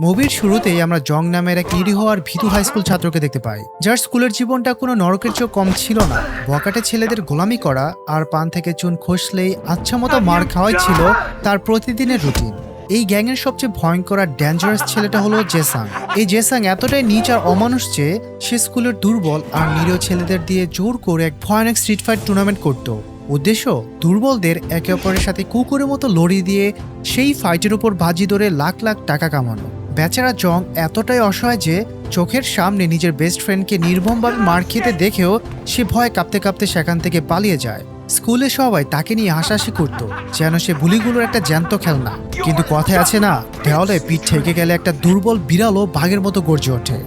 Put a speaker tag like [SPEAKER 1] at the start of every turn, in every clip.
[SPEAKER 1] মুভির শুরুতেই আমরা জং নামের এক নিরীহ আর ভীতু হাই স্কুল ছাত্রকে দেখতে পাই, যার স্কুলের জীবনটা কোনো নরকের চেয়েও কম ছিল না। বকাটে ছেলেদের গোলামি করা আর পান থেকে চুন খসলেই আচ্ছা মতো মার খাওয়াই ছিল তার প্রতিদিনের রুটিন। এই গ্যাংয়ের সবচেয়ে ভয়ঙ্কর আর ডেঞ্জারাস ছেলেটা হলো জেসাং। এই জেসাং এতটাই নীচ আর অমানুষ যে সে স্কুলের দুর্বল আর নিরীহ ছেলেদের দিয়ে জোর করে এক ভয়ানক স্ট্রিট ফাইট টুর্নামেন্ট করত। উদ্দেশ্য দুর্বলদের একে অপরের সাথে কুকুরের মতো লড়িয়ে দিয়ে সেই ফাইটের উপর বাজি ধরে লাখ লাখ টাকা কামানো। বেচারা জং এতটাই অসহায় যে চোখের সামনে নিজের বেস্ট ফ্রেন্ডকে নির্মমভাবে মার খেতে দেখেও সে ভয়ে কাঁপতে কাঁপতে সেখান থেকে পালিয়ে যায়। স্কুলে সবাই তাকে নিয়ে হাসাহাসি করতো যেন সে বুলিগুলোর একটা জ্যান্ত খেলনা। কিন্তু কথায় আছে না, দেওয়ালে পিঠ ঠেকে গেলে একটা দুর্বল বিড়ালও বাঘের মতো গর্জে ওঠে।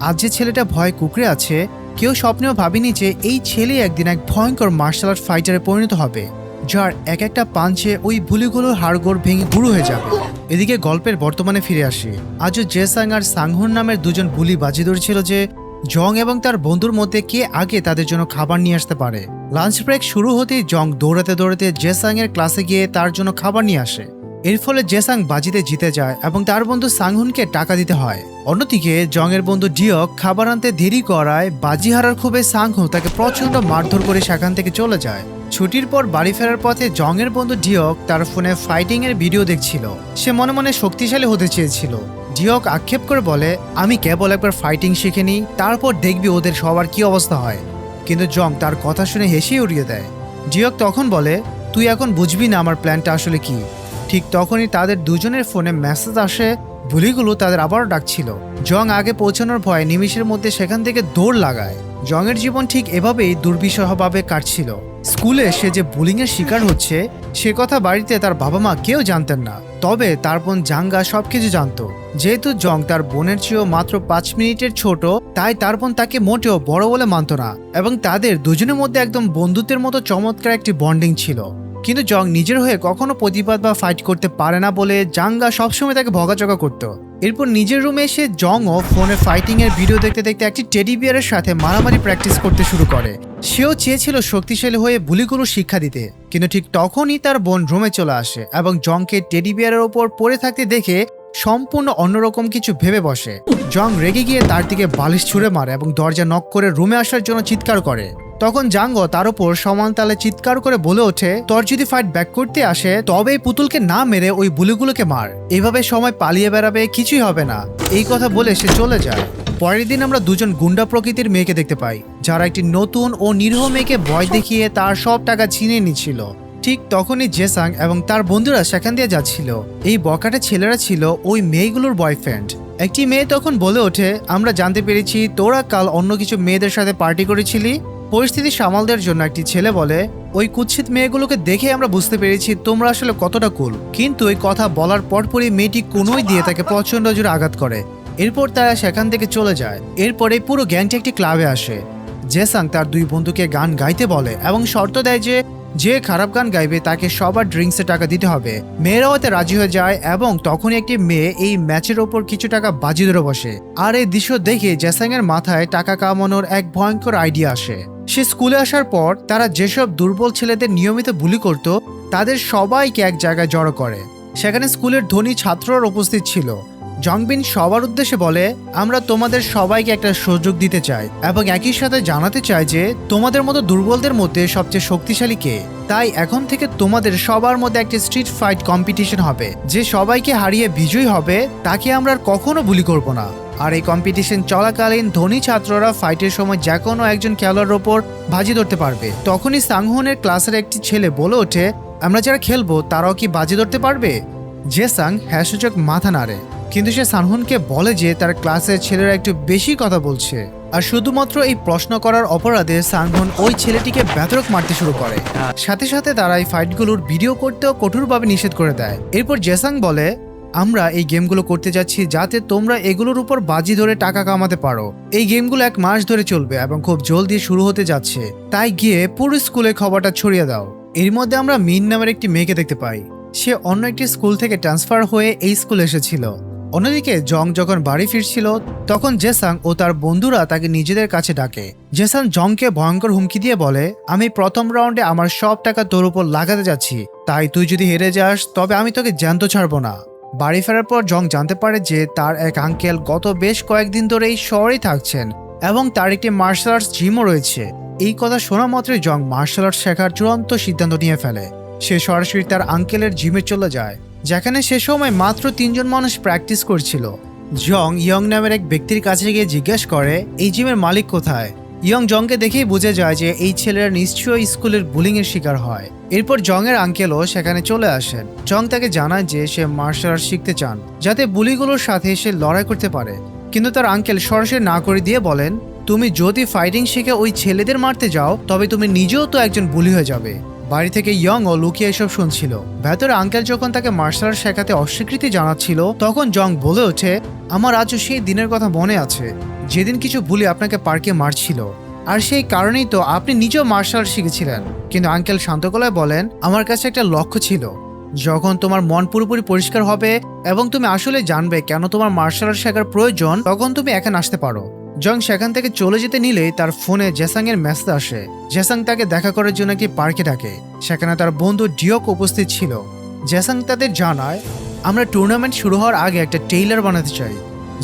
[SPEAKER 1] আজ যে ছেলেটা ভয়ে কুঁকড়ে আছে, কেউ স্বপ্নেও ভাবেনি যে এই ছেলে একদিন এক ভয়ঙ্কর মার্শাল আর্ট ফাইটারে পরিণত হবে, যার এক একটা পাঞ্চে ওই বুলিগুলোর হাড়গোড় ভেঙে গুঁড়ো হয়ে যাবে। এদিকে গল্পের বর্তমানে ফিরে আসি। আজও জেসাং আর সাংহুন নামের দুজন বুলি বাজি ধরছিল যে জং এবং তার বন্ধুর মধ্যে কে আগে তাদের জন্য খাবার নিয়ে আসতে পারে। লাঞ্চ ব্রেক শুরু হতেই জং দৌড়াতে দৌড়াতে জেসাং এর ক্লাসে গিয়ে তার জন্য খাবার নিয়ে আসে। এর ফলে জেসাং বাজিতে জিতে যায় এবং তার বন্ধু সাংহুনকে টাকা দিতে হয়। অন্যদিকে জং এর বন্ধু ডিওক খাবার আনতে দেরি করায় বাজি হারার ক্ষোভে সাংহু তাকে প্রচন্ড মারধর করে সেখান থেকে চলে যায়। ছুটির পর বাড়ি ফেরার পথে জং এর বন্ধু ডিওক তার ফোনে ফাইটিং এর ভিডিও দেখছিল। সে মনে মনে শক্তিশালী হতে চেয়েছিল। ডিওক আক্ষেপ করে বলে, আমি কেবল একবার ফাইটিং শিখে নিই, তারপর দেখবি ওদের সবার কি অবস্থা হয়। কিন্তু জং তার কথা শুনে হেসেই উড়িয়ে দেয়। ডিওক তখন বলে, তুই এখন বুঝবি না আমার প্ল্যানটা আসলে কি। ঠিক তখনই তাদের দুজনের ফোনে মেসেজ আসে, বুলিগুলো তাদের আবারও ডাকছিল। জং আগে পৌঁছানোর ভয়ে নিমিষের মধ্যে সেখান থেকে দৌড় লাগায়। জংয়ের জীবন ঠিক এভাবেই দুর্বিষহভাবে কাটছিল। স্কুলে সে যে বুলিং এর শিকার হচ্ছে সে কথা বাড়িতে তার বাবা মা কেউ জানতেন না, তবে তার বোন জাঙ্গা সবকিছু জানতো। যেহেতু জং তার বোনের চেয়েও মাত্র 5 মিনিটের ছোট, তাই তার বোন তাকে মোটেও বড় বলে মানত না এবং তাদের দুজনের মধ্যে একদম বন্ধুত্বের মতো চমৎকার একটি বন্ডিং ছিল। কিন্তু জং নিজের হয়ে কখনো প্রতিবাদ বা ফাইট করতে পারে না বলে জাঙ্গা সবসময় তাকে ভগাচকা করত। এরপর নিজের রুমে এসে জংও ফোনে ফাইটিং এর ভিডিও দেখতে দেখতে একটি টেডি বিয়ারের সাথে মারামারি প্র্যাকটিস করতে শুরু করে। সেও চেয়েছিল শক্তিশালী হয়ে বুলিগুলো শিক্ষা দিতে, কিন্তু ঠিক তখনই তার বোন রুমে চলে আসে এবং জংকে টেডি বিয়ারের ওপর পড়ে থাকতে দেখে সম্পূর্ণ অন্যরকম কিছু ভেবে বসে। জং রেগে গিয়ে তার দিকে বালিশ ছুঁড়ে মারে এবং দরজা নক করে রুমে আসার জন্য চিৎকার করে। তখন জাঙ্গো তার উপর সমান তালে চিৎকার করে বলে ওঠে, তোর যদি ফাইট ব্যাক করতে আসে তবে এই পুতুলকে না মেরে ওই বুলিগুলোকে মার, এভাবে সময় পালিয়ে বেড়াবে, কিছুই হবে না। এই কথা বলে সে চলে যায়। পরের দিন আমরা দুজন গুন্ডা প্রকৃতির মেয়েকে দেখতে পাই, যারা একটি নতুন ও নিরীহ মেয়েকে ভয় দেখিয়ে তার সব টাকা ছিনিয়ে নিচ্ছিল। ঠিক তখনই জেসাং এবং তার বন্ধুরা সেখান দিয়ে যাচ্ছিল। এই বকাটে ছেলেরা ছিল ওই মেয়েগুলোর বয়ফ্রেন্ড। একটি মেয়ে তখন বলে ওঠে, আমরা জানতে পেরেছি তোরা কাল অন্য কিছু মেয়েদের সাথে পার্টি করেছিলি। পরিস্থিতি সামাল দেওয়ার জন্য একটি ছেলে বলে, ওই কুৎসিত মেয়েগুলোকে দেখে আমরা বুঝতে পেরেছি তোমরা আসলে কতটা কুল। কিন্তু এই কথা বলার পরপরই মেয়েটি কোনোই দিয়ে তাকে প্রচন্ড জোরে আঘাত করে। এরপর তারা সেখান থেকে চলে যায়। এরপরে পুরো গ্যাংটি একটি ক্লাবে আসে। জেসাং তার দুই বন্ধুকে গান গাইতে বলে এবং শর্ত দেয় যে যে খারাপ গান গাইবে তাকে সবার ড্রিঙ্কসে টাকা দিতে হবে। মেয়েরাও এতে রাজি হয়ে যায় এবং তখনই একটি মেয়ে এই ম্যাচের ওপর কিছু টাকা বাজি ধরে বসে। আর এই দৃশ্য দেখে জেসাং এর মাথায় টাকা কামানোর এক ভয়ঙ্কর আইডিয়া আসে। সে স্কুলে আসার পর তারা যেসব দুর্বল ছেলেদের নিয়মিত বুলি করত তাদের সবাইকে এক জায়গায় জড়ো করে। সেখানে স্কুলের ধনী ছাত্ররা উপস্থিত ছিল। জংবিন সবার উদ্দেশ্যে বলে, আমরা তোমাদের সবাইকে একটা সুযোগ দিতে চাই এবং একই সাথে জানাতে চাই যে তোমাদের মতো দুর্বলদের মধ্যে সবচেয়ে শক্তিশালী কে। তাই এখন থেকে তোমাদের সবার মধ্যে একটা স্ট্রিট ফাইট কম্পিটিশন হবে। যে সবাইকে হারিয়ে বিজয়ী হবে তাকে আমরা আর কখনো বুলি করব না। আর এই কম্পিটিশন চলাকালীন ধনী ছাত্ররা ফাইটের সময় যে কোনো একজন খেলোয়াড়ের ওপর বাজি ধরতে পারবে। তখনই সাংহুনের ক্লাসের একটি ছেলে বলে ওঠে, আমরা যারা খেলবো তারাও কি বাজি ধরতে পারবে? জেসাং হ্যাঁ সূচক মাথা নাড়ে, কিন্তু সে সাংহুনকে বলে যে তার ক্লাসের ছেলেরা একটু বেশি কথা বলছে। আর শুধুমাত্র এই প্রশ্ন করার অপরাধে সাংহুন ওই ছেলেটিকে বেধড়ক মারতে শুরু করে। সাথে সাথে তারা এই ফাইটগুলোর ভিডিও করতেও কঠোরভাবে নিষেধ করে দেয়। এরপর জেসাং বলে, আমরা এই গেমগুলো করতে যাচ্ছি যাতে তোমরা এগুলোর উপর বাজি ধরে টাকা কামাতে পারো। এই গেমগুলো 1 মাস ধরে চলবে এবং খুব জলদি শুরু হতে যাচ্ছে, তাই গিয়ে পুরো স্কুলে খবরটা ছড়িয়ে দাও। এর মধ্যে আমরা মিন নামের একটি মেয়েকে দেখতে পাই। সে অন্য একটি স্কুল থেকে ট্রান্সফার হয়ে এই স্কুলে এসেছিল। অন্যদিকে জং যখন বাড়ি ফিরছিল তখন জেসাং ও তার বন্ধুরা তাকে নিজেদের কাছে ডাকে। জেসাং জংকে ভয়ঙ্কর হুমকি দিয়ে বলে, আমি প্রথম রাউন্ডে আমার সব টাকা তোর উপর লাগাতে যাচ্ছি, তাই তুই যদি হেরে যাস তবে আমি তোকে জ্যান্ত ছাড়বো না। বাড়ি ফেরার পর জং জানতে পারে যে তার এক আঙ্কেল গত বেশ কয়েকদিন ধরে এই শহরেই থাকছেন এবং তার একটি মার্শাল আর্টস জিমও রয়েছে। এই কথা শোনা মাত্রই জং মার্শাল আর্টস শেখার চূড়ান্ত সিদ্ধান্ত নিয়ে ফেলে। সে সরাসরি তার আঙ্কেলের জিমে চলে যায়, যেখানে সে সময় মাত্র 3জন মানুষ প্র্যাকটিস করছিল। জং ইয়ং নামের এক ব্যক্তির কাছে গিয়ে জিজ্ঞেস করে এই জিমের মালিক কোথায়। ইয়ং জংকে দেখেই বুঝে যায় যে এই ছেলেরা নিশ্চয়ই স্কুলের বুলিং এর শিকার হয়। এরপর জং এর আঙ্কেলও সেখানে চলে আসেন। জং তাকে জানায় যে সে মার্শাল আর্ট শিখতে চান যাতে বুলিগুলোর সাথে সে লড়াই করতে পারে, কিন্তু তার আঙ্কেল সরাসরি না করে দিয়ে বলেন, তুমি যদি ফাইটিং শিখে ওই ছেলেদের মারতে যাও তবে তুমি নিজেও তো একজন বুলি হয়ে যাবে। বাড়ি থেকে ইয়ং ও লুকিয়ে এসব শুনছিল। ভেতরে আঙ্কেল যখন তাকে মার্শাল আর্ট শেখাতে অস্বীকৃতি জানাচ্ছিল তখন জং বলে ওঠে, আমার আজও সেই দিনের কথা মনে আছে যেদিন কিছু বুলি আপনাকে পার্কে মারছিল, আর সেই কারণেই তো আপনি নিজেও মার্শাল আর্ট শিখেছিলেন। কিন্তু আঙ্কেল শান্ত গলায় বলেন, আমার কাছে একটা লক্ষ্য ছিল, যখন তোমার মন পুরোপুরি পরিষ্কার হবে এবং তুমি আসলে জানবে কেন তোমার মার্শাল আর্ট শেখার প্রয়োজন, তখন তুমি এখানে আসতে পারো। জং সেখান থেকে চলে যেতে নিলেই তার ফোনে জেসাং এর মেসেজ আসে। জেসাং তাকে দেখা করার জন্য একটি পার্কে ডাকে। সেখানে তার বন্ধু ডিওক উপস্থিত ছিল। জেসাং তাদের জানায়, আমরা টুর্নামেন্ট শুরু হওয়ার আগে একটা ট্রেইলার বানাতে চাই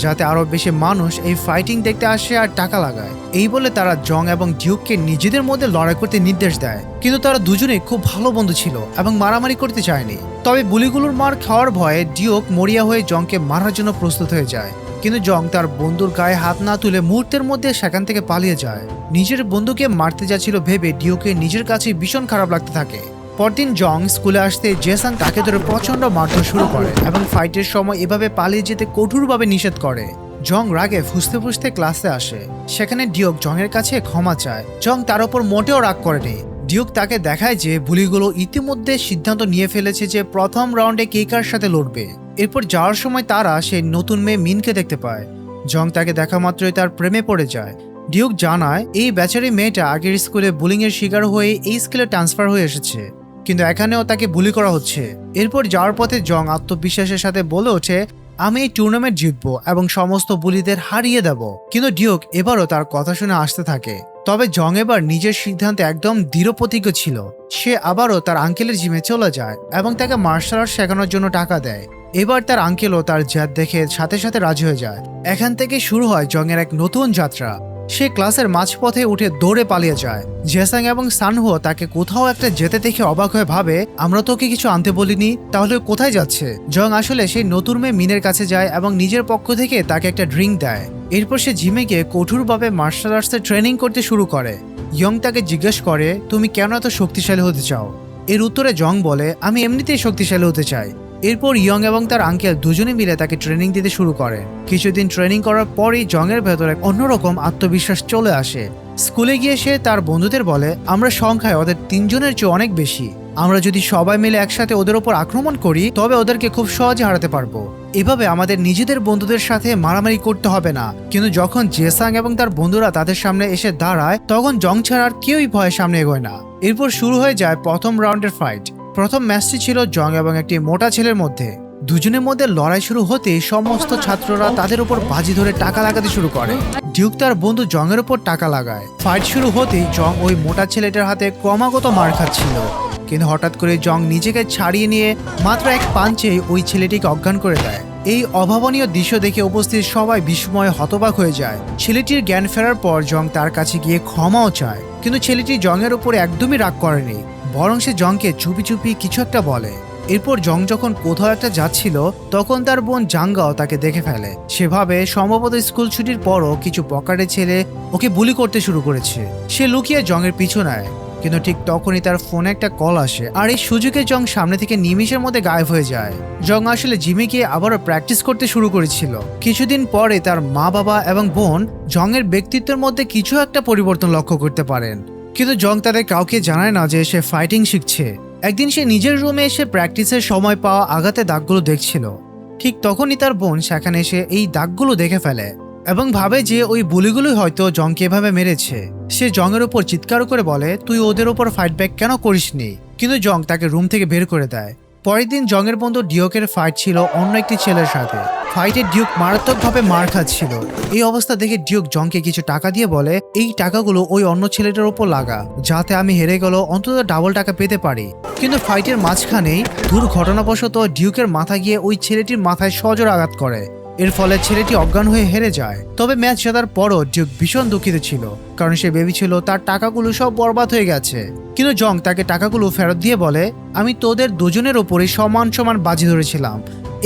[SPEAKER 1] যাতে আরো বেশি মানুষ এই ফাইটিং দেখতে আসে আর টাকা লাগায়। এই বলে তারা জং এবং ডিউককে নিজেদের মধ্যে লড়াই করতে নির্দেশ দেয়, কিন্তু তারা দুজনেই খুব ভালো বন্ধু ছিল এবং মারামারি করতে চায়নি। তবে বুলিগুলোর মার খাওয়ার ভয়ে ডিউক মরিয়া হয়ে জংকে মারার জন্য প্রস্তুত হয়ে যায়, কিন্তু জং তার বন্ধুর গায়ে হাত না তুলে মুহূর্তের মধ্যে সেখান থেকে পালিয়ে যায়। নিজের বন্ধুকে মারতে যাচ্ছিল ভেবে ডিউকে নিজের কাছে ভীষণ খারাপ লাগতে থাকে। পরদিন জং স্কুলে আসতে জেসাং তাকে ধরে প্রচন্ড মারধর শুরু করে এবং ফাইটের সময় এভাবে পালিয়ে যেতে কঠোরভাবে নিষেধ করে। জং রাগে ফুসতে ফুসতে ক্লাসে আসে। সেখানে ডিওক জংয়ের কাছে ক্ষমা চায়। জং তার উপর মোটেও রাগ করেনি। ডিউক তাকে দেখায় যে বুলিগুলো ইতিমধ্যে সিদ্ধান্ত নিয়ে ফেলেছে যে প্রথম রাউন্ডে কে কার সাথে লড়বে। এরপর যাওয়ার সময় তারা সেই নতুন মেয়ে মিনকে দেখতে পায়। জং তাকে দেখা মাত্রই তার প্রেমে পড়ে যায়। ডিউক জানায় এই বেচারি মেয়েটা আগের স্কুলে বুলিং এর শিকার হয়ে এই স্কুলে ট্রান্সফার হয়ে এসেছে, কিন্তু এখানেও তাকে বুলি করা হচ্ছে। এরপর যাওয়ার পথে জং আত্মবিশ্বাসের সাথে বলে ওঠে, আমি এই টুর্নামেন্ট জিতবো এবং সমস্ত বুলিদের হারিয়ে দেব। কিন্তু ডিউক এবারও তার কথা শুনে আসতে থাকে। তবে জং এবার নিজের সিদ্ধান্তে একদম দৃঢ়প্রতিজ্ঞ ছিল। সে আবারও তার আঙ্কেলের জিমে চলে যায় এবং তাকে মার্শাল আর্ট শেখানোর জন্য টাকা দেয়। এবার তার আঙ্কেলও তার জেদ দেখে সাথে সাথে রাজি হয়ে যায়। এখান থেকে শুরু হয় জং এর এক নতুন যাত্রা। সে ক্লাসের মাঝপথে উঠে দৌড়ে পালিয়ে যায়। জেসাং এবং সানহো তাকে কোথাও একটা যেতে দেখে অবাক হয়ে ভাবে, আমরা তোকে কিছু আনতে বলিনি, তাহলে কোথায় যাচ্ছে। জং আসলে সেই নতুন মেয়ে মিনের কাছে যায় এবং নিজের পক্ষ থেকে তাকে একটা ড্রিঙ্ক দেয়। এরপর সে জিমে গিয়ে কঠোরভাবে মার্শাল আর্টসের ট্রেনিং করতে শুরু করে। ইয়ং তাকে জিজ্ঞেস করে, তুমি কেন এত শক্তিশালী হতে চাও? এর উত্তরে জং বলে, আমি এমনিতেই শক্তিশালী হতে চাই। এরপর ইয়ং এবং তার আঙ্কেল দুজনে মিলে তাকে ট্রেনিং দিতে শুরু করে। কিছুদিন ট্রেনিং করার পরই জং এর ভেতরে অন্যরকম আত্মবিশ্বাস চলে আসে। স্কুলে গিয়ে সে তার বন্ধুদের বলে, আমরা সংখ্যায় ওদের 3জনের চেয়ে অনেক বেশি। আমরা যদি সবাই মিলে একসাথে ওদের ওপর আক্রমণ করি তবে ওদেরকে খুব সহজে হারাতে পারবো। এভাবে আমাদের নিজেদের বন্ধুদের সাথে মারামারি করতে হবে না। কিন্তু যখন জেসাং এবং তার বন্ধুরা তাদের সামনে এসে দাঁড়ায় তখন জং ছাড়া আর কেউই ভয়ে সামনে এগোয় না। এরপর শুরু হয়ে যায় প্রথম রাউন্ডের ফাইট। প্রথম ম্যাচটি ছিল জং এবং একটি মোটা ছেলের মধ্যে। দুজনের মধ্যে লড়াই শুরু হতেই সমস্ত ছাত্ররা তাদের উপর বাজি ধরে টাকা লাগাতে শুরু করে। ডিউক তার বন্ধু জং এর উপর টাকা লাগায়। ফাইট শুরু হতেই জং ওই মোটা ছেলেটার হাতে ক্রমাগত মার খাচ্ছিল, কিন্তু হঠাৎ করে জং নিজেকে ছাড়িয়ে নিয়ে মাত্র এক পাঞ্চে ওই ছেলেটিকে অজ্ঞান করে দেয়। এই অভাবনীয় দৃশ্য দেখে উপস্থিত সবাই বিস্ময়ে হতবাক হয়ে যায়। ছেলেটির জ্ঞান ফেরার পর জং তার কাছে গিয়ে ক্ষমাও চায়, কিন্তু ছেলেটি জং এর উপর একদমই রাগ করেনি, বরং সে জংকে চুপি চুপি কিছু একটা বলে। এরপর জং যখন কোথাও একটা যাচ্ছিল তখন তার বোন জাঙ্গাও তাকে দেখে ফেলে। সেভাবে সম্ভবত স্কুল ছুটির পরও কিছু বকাটে ছেলে ওকে বুলি করতে শুরু করেছে। সে লুকিয়ে জং এর পিছু নেয়, কিন্তু ঠিক তখনই তার ফোনে একটা কল আসে আর এই সুযোগে জং সামনে থেকে নিমিষের মধ্যে গায়েব হয়ে যায়। জং আসলে জিমে গিয়ে আবারও প্র্যাকটিস করতে শুরু করেছিল। কিছুদিন পরে তার মা বাবা এবং বোন জং এর ব্যক্তিত্বের মধ্যে কিছু একটা পরিবর্তন লক্ষ্য করতে পারেন, কিন্তু জং তাদের কাউকে জানায় না যে সে ফাইটিং শিখছে। একদিন সে নিজের রুমে এসে প্র্যাকটিসের সময় পাওয়া আঘাতে দাগগুলো দেখছিল। ঠিক তখনই তার বোন সেখানে এসে এই দাগগুলো দেখে ফেলে এবং ভাবে যে ওই বুলিগুলোই হয়তো জংকে এভাবে মেরেছে। সে জংয়ের উপর চিৎকার করে বলে, তুই ওদের ওপর ফাইট ব্যাক কেন করিসনি? কিন্তু জং তাকে রুম থেকে বের করে দেয়। পরের দিন জং এর বন্ধু ডিওকের ফাইট ছিল অন্য একটি ছেলের সাথে। ফাইটে ডিউক মারাত্মকভাবে মার খাচ্ছিল। এই অবস্থা দেখে ডিউক জংকে কিছু টাকা দিয়ে বলে, এই টাকাগুলো ওই অন্য ছেলেটার উপর লাগা, যাতে আমি হেরে গেলেও অন্তত ডাবল টাকা পেতে পারি। কিন্তু ফাইটের মাঝখানেই দুর্ঘটনাবশত ডিউকের মাথা গিয়ে ওই ছেলেটির মাথায় সজোর আঘাত করে। এর ফলে ছেলেটি অজ্ঞান হয়ে হেরে যায়। তবে ম্যাচ জেতার পরও ডিউক ভীষণ দুঃখিত ছিল, কারণ সে ভেবেছিল তার টাকাগুলো সব বরবাদ হয়ে গেছে। কিন্তু জং তাকে টাকাগুলো ফেরত দিয়ে বলে, আমি তোদের দুজনের ওপরই সমান সমান বাজি ধরেছিলাম।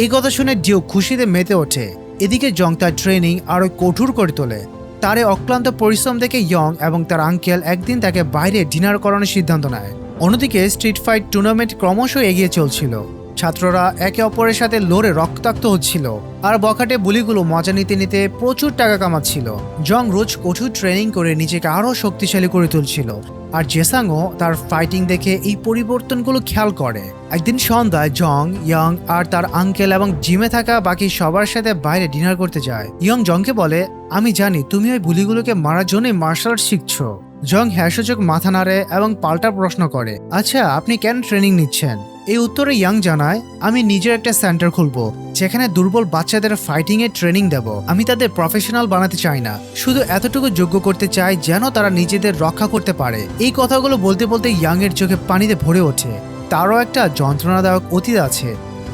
[SPEAKER 1] এই কথা শুনে ডিউক খুশিতে মেতে ওঠে। এদিকে জং তার ট্রেনিং আরো কঠোর করে তোলে। তার এই অক্লান্ত পরিশ্রম দেখে ইয়ং এবং তার আঙ্কেল একদিন তাকে বাইরে ডিনার করানোর সিদ্ধান্ত নেয়। অন্যদিকে স্ট্রিট ফাইট টুর্নামেন্ট ক্রমশ এগিয়ে চলছিল। ছাত্ররা একে অপরের সাথে লড়ে রক্তাক্ত হচ্ছিল, আর বখাটে বুলিগুলো মজা নিতে নিতে প্রচুর টাকা কামাচ্ছিল। জং রোজ কঠোর ট্রেনিং করে নিজেকে আরো শক্তিশালী করে তুলছিল, আর জেসাংও তার ফাইটিং দেখে এই পরিবর্তনগুলো খেয়াল করে। একদিন সন্ধ্যায় জং, ইয়ং আর তার আঙ্কেল এবং জিমে থাকা বাকি সবার সাথে বাইরে ডিনার করতে যায়। ইয়ং জংকে বলে, আমি জানি তুমি ওই বুলিগুলোকে মারার জন্যই মার্শাল আর্ট শিখছো। জং হ্যাসূচক মাথা নাড়ে এবং পাল্টা প্রশ্ন করে, আচ্ছা আপনি কেন ট্রেনিং নিচ্ছেন? এই উত্তরে ইয়াং জানায়, আমি নিজের একটা সেন্টার খুলবো, যেখানে দুর্বল বাচ্চাদের ফাইটিং এর ট্রেনিং দেব। আমি তাদের প্রফেশনাল বানাতে চাই না, শুধু এতটুকু যোগ্য করতে চাই যেন তারা নিজেদের রক্ষা করতে পারে। এই কথাগুলো বলতে বলতে ইয়াং এর চোখে পানিতে ভরে ওঠে। তারও একটা যন্ত্রণাদায়ক অতীত আছে,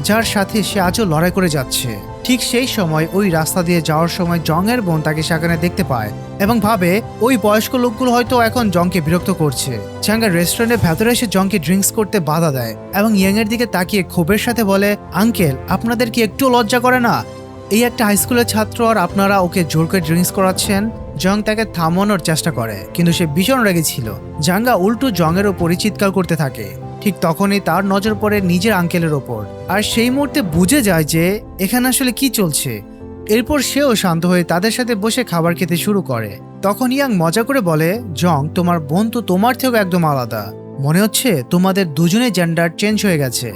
[SPEAKER 1] যার সাথে সে আজও লড়াই করে যাচ্ছে। ঠিক সেই সময় ওই রাস্তা দিয়ে যাওয়ার সময় জং এর বোন তাকে সেখানে দেখতে পায় এবং ভাবে ওই বয়স্ক লোকগুলো হয়তো এখন জংকে বিরক্ত করছে। চ্যাঙ্গা রেস্টুরেন্টের ভেতরে এসে জংকে ড্রিঙ্কস করতে বাধা দেয় এবং ইয়াং এর দিকে তাকিয়ে ক্ষোভের সাথে বলে, আঙ্কেল আপনাদের কি একটু লজ্জা করে না? এই একটা হাই স্কুলের ছাত্র আর আপনারা ওকে জোর করে ড্রিঙ্কস করাচ্ছেন। জং তাকে থামানোর চেষ্টা করে, কিন্তু সে ভীষণ রেগেছিল। জাঙ্গা উল্টো জং এর ওপরই চিৎকার করতে থাকে। ঠিক তখনই তার নজর পড়ে নিজের আঙ্কেলের ওপর, আর সেই মুহূর্তে বুঝে যায় যে এখানে আসলে কি চলছে। এরপর সেও শান্ত হয়ে তাদের সাথে বসে খাবার খেতে শুরু করে। তখন ইয়াং মজা করে বলে, জং তোমার বোন তো তোমার থেকেও একদম আলাদা, মনে হচ্ছে তোমাদের দুজনের জেন্ডার চেঞ্জ হয়ে গেছে।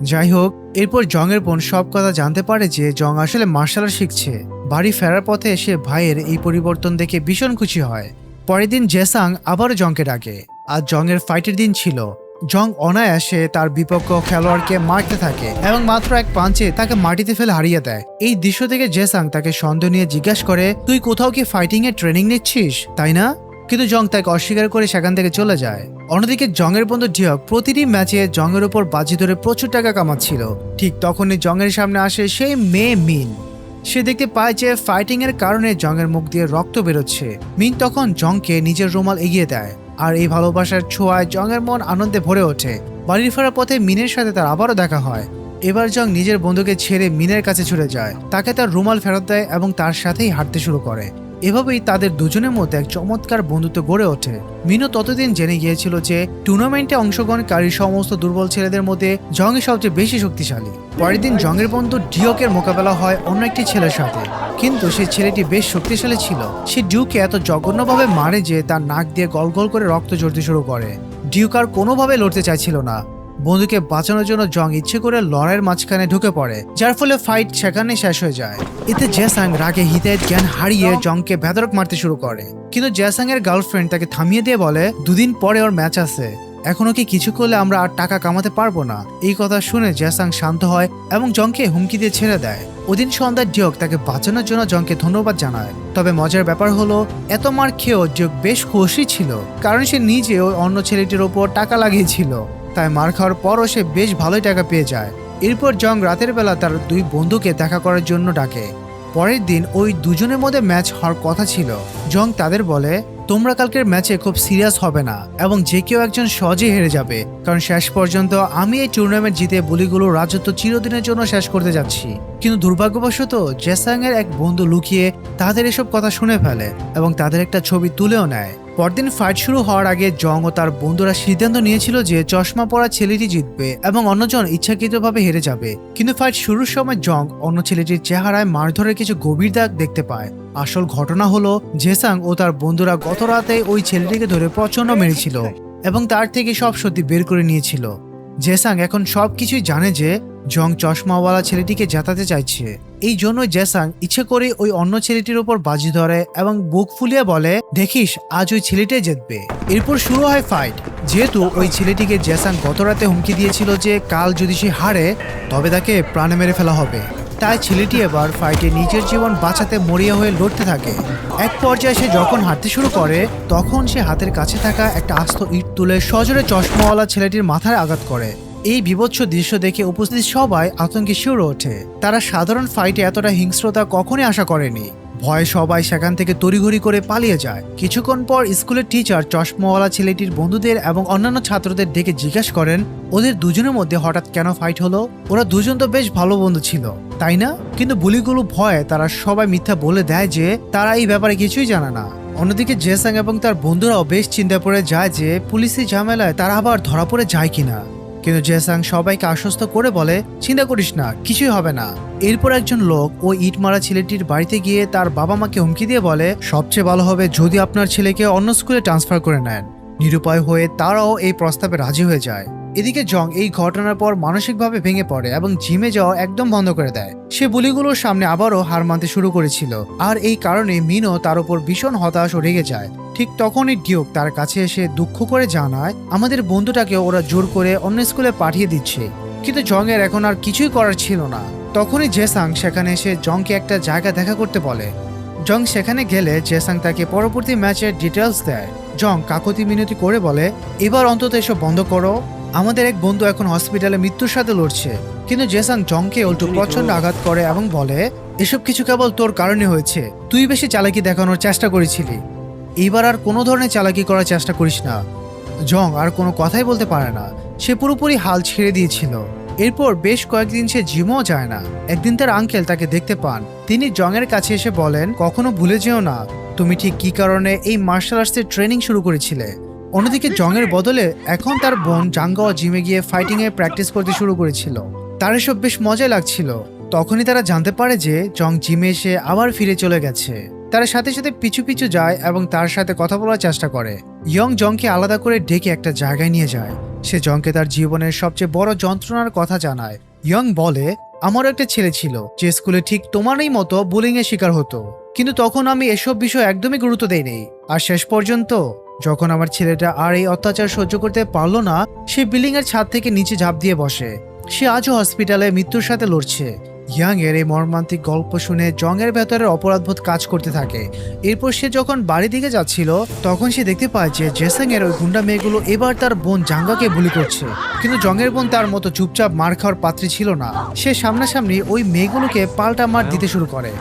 [SPEAKER 1] যাই হোক, এরপর জং এর বোন সব কথা জানতে পারে যে জং আসলে মার্শাল আর্ট শিখছে। বাড়ি ফেরার পথে সে ভাইয়ের এই পরিবর্তন দেখে ভীষণ খুশি হয়। পরের দিন জেসাং আবারও জংকে ডাকে। আজ জং এর ফাইটের দিন ছিল। জং অনায়াসে তার বিপক্ষ খেলোয়াড়কে মারতে থাকে এবং মাত্র এক পাঞ্চে তাকে মাটিতে ফেলে হারিয়ে দেয়। এই দৃশ্য থেকে জেসাং তাকে সন্দেহ নিয়ে জিজ্ঞাসা করে, তুই কোথাও কি ফাইটিং এর ট্রেনিং নিচ্ছিস, তাই না? কিন্তু জং তাকে অস্বীকার করে সেখান থেকে চলে যায়। অন্যদিকে জং এর বন্ধু ডিওক প্রতিটি ম্যাচে জং এর উপর বাজি ধরে প্রচুর টাকা কামাচ্ছিল। ঠিক তখনই জং এর সামনে আসে সেই মেয়ে মিন। সে দেখতে পায় যে ফাইটিং এর কারণে জং এর মুখ দিয়ে রক্ত বেরোচ্ছে। মিন তখন জংকে নিজের রুমাল এগিয়ে দেয়, আর এই ভালোবাসার ছোঁয়ায় জং এর মন আনন্দে ভরে ওঠে। বাড়ির ফেরার পথে মিনের সাথে তার আবারও দেখা হয়। এবার জং নিজের বন্ধুকে ছেড়ে মিনের কাছে ছুটে যায়, তাকে তার রুমাল ফেরত দেয় এবং তার সাথেই হাঁটতে শুরু করে। এভাবেই তাদের দুজনের মধ্যে এক চমৎকার বন্ধুত্ব গড়ে ওঠে। মিনও ততদিন জেনে গিয়েছিল যে টুর্নামেন্টে অংশগ্রহণকারী সমস্ত দুর্বল ছেলেদের মধ্যে জংই সবচেয়ে বেশি শক্তিশালী। পরের দিন জংয়ের বন্ধু ডিওকের মোকাবেলা হয় অন্য একটি ছেলের সাথে, কিন্তু সেই ছেলেটি বেশ শক্তিশালী ছিল। সে ডিউকে এত জঘন্যভাবে মারে যে তার নাক দিয়ে গল গল করে রক্ত ঝরতে শুরু করে। ডিউক আর কোনোভাবে লড়তে চাইছিল না। বন্ধুকে বাঁচানোর জন্য জং ইচ্ছে করে লড়াইয়ের মাঝখানে ঢুকে পড়ে, যার ফলে ফাইট সেখানে শেষ হয়ে যায়। এতে জেসাং রাগে হিতায়েত জ্ঞান হারিয়ে জংকে বেধড়ক মারতে শুরু করে, কিন্তু জেসাং এর গার্লফ্রেন্ড তাকে থামিয়ে দিয়ে বলে, দুদিন পরে ওর ম্যাচ আছে, এখনো কি কিছু করলে আমরা আর টাকা কামাতে পারবো না। এই কথা শুনে জেসাং শান্ত হয় এবং জংকে হুমকি দিয়ে ছেড়ে দেয়। ওদিন সন্ধ্যায় ডিওক তাকে বাঁচানোর জন্য জংকে ধন্যবাদ জানায়। তবে মজার ব্যাপার হলো, এত মার খেয়েও ডিওক বেশ খুশি ছিল, কারণ সে নিজে ওই অন্য ছেলেটির ওপর টাকা লাগিয়েছিল। তাই মার খাওয়ার পরও সে বেশ ভালোই টাকা পেয়ে যায়। এরপর জং রাতের বেলা তার দুই বন্ধুকে দেখা করার জন্য ডাকে। পরের দিন ওই দুজনের মধ্যে ম্যাচ হওয়ার কথা ছিল। জং তাদের বলে, তোমরা কালকের ম্যাচে খুব সিরিয়াস হবে না এবং যে কেউ একজন সহজে হেরে যাবে, কারণ শেষ পর্যন্ত আমি এই টুর্নামেন্ট জিতে বুলিগুলোর রাজত্ব চিরদিনের জন্য শেষ করতে যাচ্ছি। কিন্তু দুর্ভাগ্যবশত জেসাং এর এক বন্ধু লুকিয়ে তাদের এসব কথা শুনে ফেলে এবং তাদের একটা ছবি তুলেও নেয়। পরদিন ফাইট শুরু হওয়ার আগে জং ও তার বন্ধুরা সিদ্ধান্ত নিয়েছিল যে চশমা পরা ছেলেটি জিতবে এবং অন্যজন ইচ্ছাকৃতভাবে হেরে যাবে। কিন্তু ফাইট শুরুর সময় জং অন্য ছেলেটির চেহারায় মারধরের কিছু গভীর দাগ দেখতে পায়। আসল ঘটনা হলো, জেসাং ও তার বন্ধুরা গত রাতে ওই ছেলেটিকে ধরে প্রচন্ড মেরেছিল এবং তার থেকে সব সত্যি বের করে নিয়েছিল। জেসাং এখন সবকিছুই জানে যে জং চশমাওয়ালা ছেলেটিকে জেতাতে চাইছে। এই জন্যই জেসাং ইচ্ছে করে ওই অন্য ছেলেটির উপর বাজি ধরে এবং বুক ফুলিয়ে বলে, দেখিস আজ ওই ছেলেটাই জিতবে। এরপর শুরু হয় ফাইট। যেহেতু ওই ছেলেটিকে জেসাং গত রাতে হুমকি দিয়েছিল যে কাল যদি সে হারে তবে তাকে প্রাণে মেরে ফেলা হবে, তাই ছেলেটি এবার ফাইটে নিজের জীবন বাঁচাতে মরিয়া হয়ে লড়তে থাকে। এক পর্যায়ে সে যখন হাঁটতে শুরু করে তখন সে হাতের কাছে থাকা একটা আস্ত ইট তুলে সজোরে চশমাওয়ালা ছেলেটির মাথায় আঘাত করে। এই বীভৎস দৃশ্য দেখে উপস্থিত সবাই আতঙ্কে শিউরে ওঠে। তারা সাধারণ ফাইটে এতটা হিংস্রতা কখনই আশা করেনি। ভয়ে সবাই সেখান থেকে তড়িঘড়ি করে পালিয়ে যায়। কিছুক্ষণ পর স্কুলের টিচার চশমাওয়ালা ছেলেটির বন্ধুদের এবং অন্যান্য ছাত্রদের ডেকে জিজ্ঞাসা করেন ওদের দুজনের মধ্যে হঠাৎ কেন ফাইট হলো। ওরা দুজন তো বেশ ভালো বন্ধু ছিল, তাই না? কিন্তু বুলিগুলো ভয়ে তারা সবাই মিথ্যা বলে দেয় যে তারা এই ব্যাপারে কিছুই জানে না। অন্যদিকে জেসাং এবং তার বন্ধুরাও বেশ চিন্তায় পড়ে যায় যে পুলিশি ঝামেলায় তারা আবার ধরা পড়ে যায় কিনা। কিন্তু জেসাং সবাইকে আশ্বস্ত করে বলে, চিন্তা করিস না, কিছুই হবে না। এরপর একজন লোক ওই ইট মারা ছেলেটির বাড়িতে গিয়ে তার বাবা মাকে হুমকি দিয়ে বলে, সবচেয়ে ভালো হবে যদি আপনার ছেলেকে অন্য স্কুলে ট্রান্সফার করে নেন। নিরুপায় হয়ে তারাও এই প্রস্তাবে রাজি হয়ে যায়। এদিকে জং এই ঘটনার পর মানসিকভাবে ভেঙে পড়ে এবং জিমে যাওয়া একদম বন্ধ করে দেয়। সে বুলিগুলোর সামনে আবারও হার মানতে শুরু করেছিল, আর এই কারণে মিনও তার উপর ভীষণ হতাশ ও রেগে যায়। ঠিক তখনই ডিউক তার কাছে এসে দুঃখ করে জানায় আমাদের বন্ধুটাকে ওরা জোর করে অন্য স্কুলে পাঠিয়ে দিচ্ছে। কিন্তু জং এর এখন আর কিছুই করার ছিল না। তখনই জেসাং সেখানে এসে জংকে একটা জায়গা দেখা করতে বলে। জং সেখানে গেলে জেসাং তাকে পরবর্তী ম্যাচের ডিটেলস দেয়। জং কাকুতি মিনতি করে বলে, এবার অন্তত এসব বন্ধ করো, আমাদের এক বন্ধু এখন হসপিটালে মৃত্যুর সাথে লড়ছে। কিন্তু জেসাং জংকে উল্টো প্রচন্ড আঘাত করে এবং বলে, এসব কিছু কেবল তোর কারণে হয়েছে, তুই বেশি চালাকি দেখানোর চেষ্টা করেছিলি, এইবার আর কোনো ধরনের চালাকি করার চেষ্টা করিস না। জং আর কোনো কথাই বলতে পারে না, সে পুরোপুরি হাল ছেড়ে দিয়েছিল। এরপর বেশ কয়েকদিন সে জিমও যায় না। একদিন তার আঙ্কেল তাকে দেখতে পান। তিনি জং এর কাছে এসে বলেন, কখনো ভুলে যেও না তুমি ঠিক কি কারণে এই মার্শাল আর্টসের ট্রেনিং শুরু করেছিলে। অন্যদিকে জং এর বদলে এখন তার বোন জাঙ্গাও জিমে গিয়ে ফাইটিং এ প্র্যাকটিস করতে শুরু করেছিল। তার এসব বেশ মজা লাগছিল। তখনই তারা জানতে পারে যে জং জিমে এসে আবার ফিরে চলে গেছে। তারা সাথে সাথে পিছু পিছু যায় এবং তার সাথে কথা বলার চেষ্টা করে। ইয়ং জংকে আলাদা করে ডেকে একটা জায়গায় নিয়ে যায়। সে জংকে তার জীবনের সবচেয়ে বড় যন্ত্রণার কথা জানায়। ইয়ং বলে, আমার একটা ছেলে ছিল যে স্কুলে ঠিক তোমারই মতো বুলিং এর শিকার হতো, কিন্তু তখন আমি এসব বিষয় একদমই গুরুত্ব দেইনি। আর শেষ পর্যন্ত যখন আমার ছেলেটা আর এই অত্যাচার সহ্য করতে পারলো না, সে বিল্ডিং এর ছাদ থেকে নিচে ঝাঁপ দিয়ে বসে। সে আজও হসপিটালে মৃত্যুর সাথে লড়ছে। ইয়াং এর এই মর্মান্তিক গল্প শুনে জং এর ভেতরে অপরাধবোধ কাজ করতে থাকে। এরপর সে যখন বাড়ি দিকে যাচ্ছিল তখন সে দেখতে পায় যে জেসাং এর ওই গুন্ডা মেয়েগুলো এবার তার বোন জাঙ্গাকে বুলি করছে। কিন্তু জং এর বোন তার মতো চুপচাপ মার খাওয়ার পাত্রী ছিল না। সে সামনাসামনি ওই মেয়েগুলোকে পাল্টা মার দিতে শুরু করে।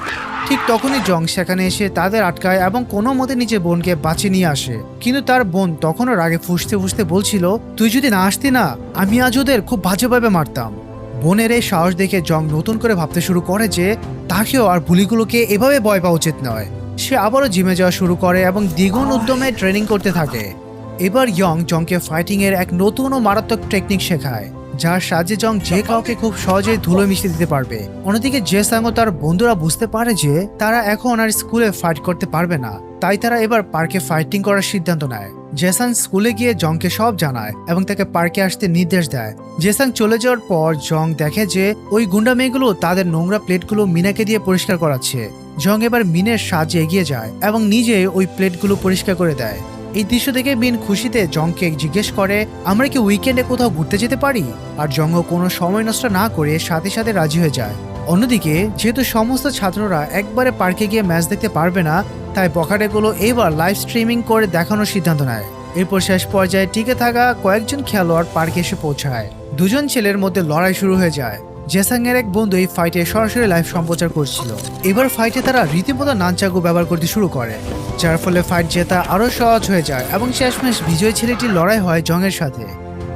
[SPEAKER 1] ঠিক তখনই জং সেখানে এসে তাদের আটকায় এবং কোনো মতে নিজের বোনকে বাঁচিয়ে নিয়ে আসে। কিন্তু তার বোন তখনও রাগে ফুঁসতে ফুঁসতে বলছিল, তুই যদি না আসতি না, আমি আজ ওদের খুব বাজেভাবে মারতাম। বোনের এই সাহস দেখে জং নতুন করে ভাবতে শুরু করে যে তাকেও আর বুলিগুলোকে এভাবে ভয় পাওয়া উচিত নয়। সে আবারও জিমে যাওয়া শুরু করে এবং দ্বিগুণ উদ্যমে ট্রেনিং করতে থাকে। এবার ইয়ং জংকে ফাইটিং এর এক নতুন ও মারাত্মক টেকনিক শেখায়, যার সাহায্যে জং যে কাউকে খুব সহজেই ধুলো মিশিয়ে দিতে পারবে। অন্যদিকে জেসাং ও তার বন্ধুরা বুঝতে পারে যে তারা এখন আর স্কুলে ফাইট করতে পারবে না, তাই তারা এবার পার্কে ফাইটিং করার সিদ্ধান্ত নেয়। জেসাং স্কুলে গিয়ে জংকে সব জানায় এবং তাকে পার্কে আসতে নির্দেশ দেয়। জেসাং চলে যাওয়ার পর জং দেখে যে ওই গুন্ডা মেয়েগুলো তাদের নোংরা প্লেটগুলো মিনাকে দিয়ে পরিষ্কার করাচ্ছে। জং এবার মিনের সাহায্যে এগিয়ে যায় এবং নিজে ওই প্লেটগুলো পরিষ্কার করে দেয়। এই দৃশ্য দেখে মিন খুশিতে জংকে জিজ্ঞেস করে, আমরা কি উইকেন্ডে কোথাও ঘুরতে যেতে পারি? আর জংও কোনো সময় নষ্ট না করে সাথে সাথে রাজি হয়ে যায়। অন্যদিকে যেহেতু সমস্ত ছাত্ররা একবারে পার্কে গিয়ে ম্যাচ দেখতে পারবে না, তাই বখাটেগুলো এবার লাইভ স্ট্রিমিং করে দেখানোর সিদ্ধান্ত নেয়। এরপর শেষ পর্যায়ে টিকে থাকা কয়েকজন খেলোয়াড় পার্কে এসে পৌঁছায়। দুজন ছেলের মধ্যে লড়াই শুরু হয়ে যায়। জেসাং এর এক বন্ধু এই ফাইটে সরাসরি লাইভ সম্প্রচার করছিল। এবার ফাইটে তারা রীতিমতো নানচাগু ব্যবহার করতে শুরু করে, যার ফলে ফাইট জেতা আরো সহজ হয়ে যায় এবং শেষমেশ বিজয়ী ছেলেটির লড়াই হয় জং এর সাথে।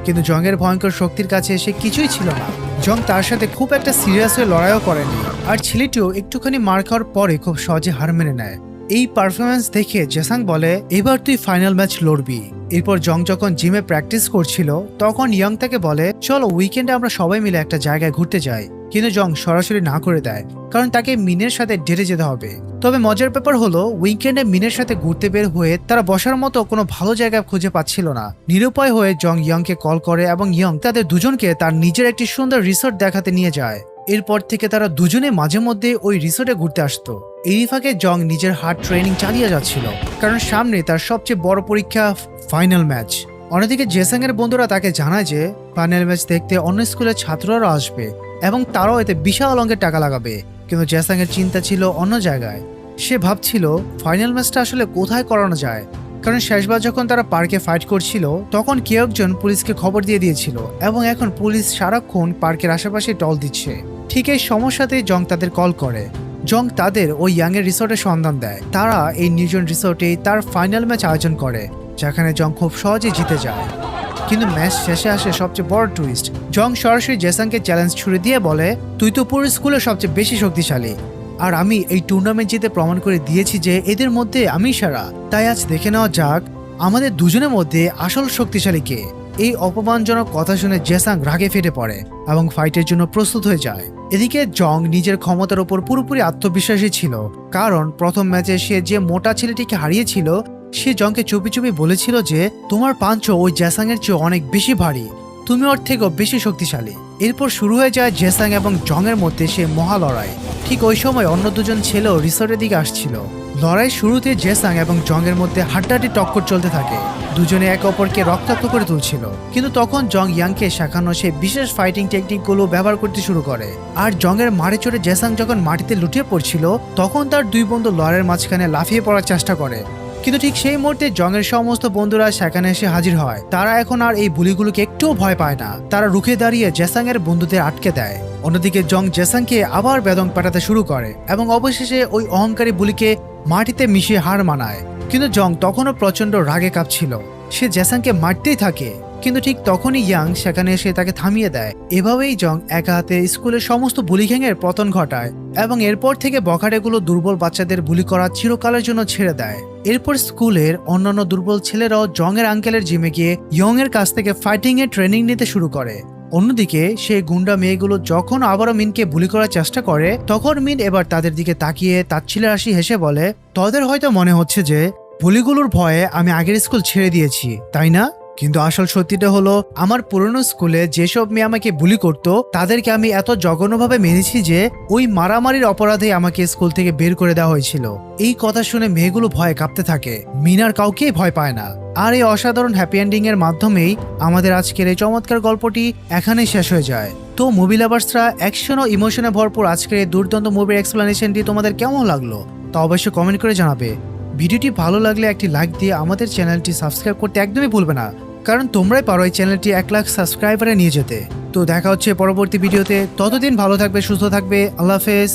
[SPEAKER 1] কিন্তু জং এর ভয়ঙ্কর শক্তির কাছে এসে কিছুই ছিল না। জং তার সাথে খুব একটা সিরিয়াস হয়ে লড়াইও করেনি, আর ছেলেটিও একটুখানি মার খাওয়ার পরে খুব সহজে হার মেনে নেয়। এই পারফরমেন্স দেখে জেসাং বলে, এবার তুই ফাইনাল ম্যাচ লড়বি। এরপর জং যখন জিমে প্র্যাকটিস করছিল তখন ইয়ং তাকে বলে, চলো উইকেন্ডে আমরা সবাই মিলে একটা জায়গায় ঘুরতে যাই। কিন্তু জং সরাসরি না করে দেয়, কারণ তাকে মিনের সাথে ডেটে যেতে হবে। তবে মজার ব্যাপার হলো উইকেন্ডে মিনের সাথে ঘুরতে বের হয়ে তারা বসার মতো কোনো ভালো জায়গা খুঁজে পাচ্ছিল না। নিরুপায় হয়ে জং ইয়ংকে কল করে এবং ইয়ং তাদের দুজনকে তার নিজের একটি সুন্দর রিসোর্ট দেখাতে নিয়ে যায়। এরপর থেকে তারা দুজনে মাঝে মধ্যে ওই রিসোর্টে ঘুরতে আসতো। এই ফাঁকে জং নিজের হার্ড ট্রেনিং চালিয়ে যাচ্ছিল, কারণ সামনে তার সবচেয়ে বড় পরীক্ষা, ফাইনাল ম্যাচ। অন্যদিকে জেসাং এর বন্ধুরা তাকে জানায় যে ফাইনাল ম্যাচ দেখতে অন্য স্কুলের ছাত্ররা আসবে এবং তারাও এতে বিশাল অঙ্কের টাকা লাগাবে। কিন্তু জেসাং এর চিন্তা ছিল অন্য জায়গায়। সে ভাবছিল ফাইনাল ম্যাচটা আসলে কোথায় করানো যায়, কারণ শেষবার যখন তারা পার্কে ফাইট করছিল তখন কেউ একজন পুলিশকে খবর দিয়ে দিয়েছিল এবং এখন পুলিশ সারাক্ষণ পার্কের আশেপাশে টল দিচ্ছে। ঠিক এই সমস্যাতেই জং তাদের কল করে। জং তাদের ওই ইয়াংয়ের রিসোর্টের সন্ধান দেয়। তারা এই নির্জন রিসোর্টেই তার ফাইনাল ম্যাচ আয়োজন করে, যেখানে জং খুব সহজেই জিতে যায়। কিন্তু ম্যাচ শেষে আসে সবচেয়ে বড় টুইস্ট। জং সরাসরি জেসাংকে চ্যালেঞ্জ ছুড়ে দিয়ে বলে, তুই তো পুরো স্কুলের সবচেয়ে বেশি শক্তিশালী, আর আমি এই টুর্নামেন্ট জিতে প্রমাণ করে দিয়েছি যে এদের মধ্যে আমি সেরা। তাই আজ দেখে নেওয়া যাক আমাদের দুজনের মধ্যে আসল শক্তিশালী কে। এই অপমানজনক কথা শুনে জেসাং রাগে ফেটে পড়ে এবং ফাইটের জন্য প্রস্তুত হয়ে যায়। এদিকে জং নিজের ক্ষমতার উপর পুরোপুরি আত্মবিশ্বাসী ছিল, কারণ প্রথম ম্যাচে সে যে মোটা ছেলেটিকে হারিয়েছিল সে জংকে চুপি চুপি বলেছিল যে তোমার পাঞ্চ ওই জেসাং এর চেয়ে অনেক বেশি ভারী, তুমি ওর থেকেও বেশি শক্তিশালী। এরপর শুরু হয়ে যায় জেসাং এবং জং এর মধ্যে সে মহা লড়াই। ঠিক ওই সময় অন্য দুজন ছেলেও রিসোর্টের দিকে আসছিল। লড়াই শুরুতে জেসাং এবং জং এর মধ্যে হাড্ডাহাড্ডি টক্কর চলতে থাকে। দুজনে একে অপরকে রক্তাক্ত করে তুলছিল। কিন্তু তখন জং ইয়াংকে শেখানো সে বিশেষ ফাইটিং টেকনিকগুলো ব্যবহার করতে শুরু করে। আর জং এর মারে চড়ে জেসাং যখন মাটিতে লুটিয়ে পড়ছিল তখন তার দুই বন্ধু লড়াইয়ের মাঝখানে লাফিয়ে পড়ার চেষ্টা করে। কিন্তু ঠিক সেই মুহূর্তে জং এর সমস্ত বন্ধুরা সেখানে এসে হাজির হয়। তারা এখন আর এই বুলিগুলোকে একটুও ভয় পায় না। তারা রুখে দাঁড়িয়ে জেসাং এর বন্ধুদের আটকে দেয়। অন্যদিকে জং জেসাংকে আবার বেদম পাঠাতে শুরু করে এবং অবশেষে ওই অহংকারী বুলিকে মাটিতে মিশিয়ে হার মানায়। কিন্তু জং তখনও প্রচন্ড রাগে কাঁপছিল। সে জেসাংকে মারতেই থাকে, কিন্তু ঠিক তখনই ইয়াং সেখানে এসে তাকে থামিয়ে দেয়। এভাবেই জং একা হাতে স্কুলের সমস্ত বুলি গ্যাংয়ের পতন ঘটায় এবং এরপর থেকে বখাটেগুলো দুর্বল বাচ্চাদের বুলি করা চিরকালের জন্য ছেড়ে দেয়। এরপর স্কুলের অন্যান্য দুর্বল ছেলেরাও জং এর আঙ্কেলের জিমে গিয়ে ইয়ং এর কাছ থেকে ফাইটিং এর ট্রেনিং নিতে শুরু করে। অন্যদিকে সেই গুন্ডা মেয়েগুলো যখন আবারও মিনকে বুলি করার চেষ্টা করে তখন মিন এবার তাদের দিকে তাকিয়ে তাচ্ছিলের হাসি হেসে বলে, তোদের হয়তো মনে হচ্ছে যে বুলিগুলোর ভয়ে আমি আগের স্কুল ছেড়ে দিয়েছি, তাই না? কিন্তু আসল সত্যিটা হলো আমার পুরনো স্কুলে যেসব মেয়ে আমাকে বুলি করতো তাদেরকে আমি এত জঘন্যভাবে মেরেছি যে ওই মারামারির অপরাধে আমাকে স্কুল থেকে বের করে দেওয়া হয়েছিল। এই কথা শুনে মেয়েগুলো ভয়ে কাঁপতে থাকে। মিনার কাউকেই ভয় পায় না। আর এই অসাধারণ হ্যাপি এন্ডিং এর মাধ্যমেই আমাদের আজকের এই চমৎকার গল্পটি এখানেই শেষ হয়ে যায়। তো মুভি লাভার্সরা অ্যাকশন ও ইমোশনে ভরপুর আজকের এই দুর্দান্ত মুভির এক্সপ্লেনেশনটি তোমাদের কেমন লাগলো তা অবশ্যই কমেন্ট করে জানাবে। ভিডিওটি ভালো লাগলে একটি লাইক দিয়ে আমাদের চ্যানেলটি সাবস্ক্রাইব করতে একদমই ভুলবে না, কারণ তোমরাই পারো এই চ্যানেলটি 1 লাখ সাবস্ক্রাইবারে নিয়ে যেতে। তো দেখা হচ্ছে পরবর্তী ভিডিওতে। ততদিন ভালো থাকবে, সুস্থ থাকবে। আল্লাহ হাফেজ।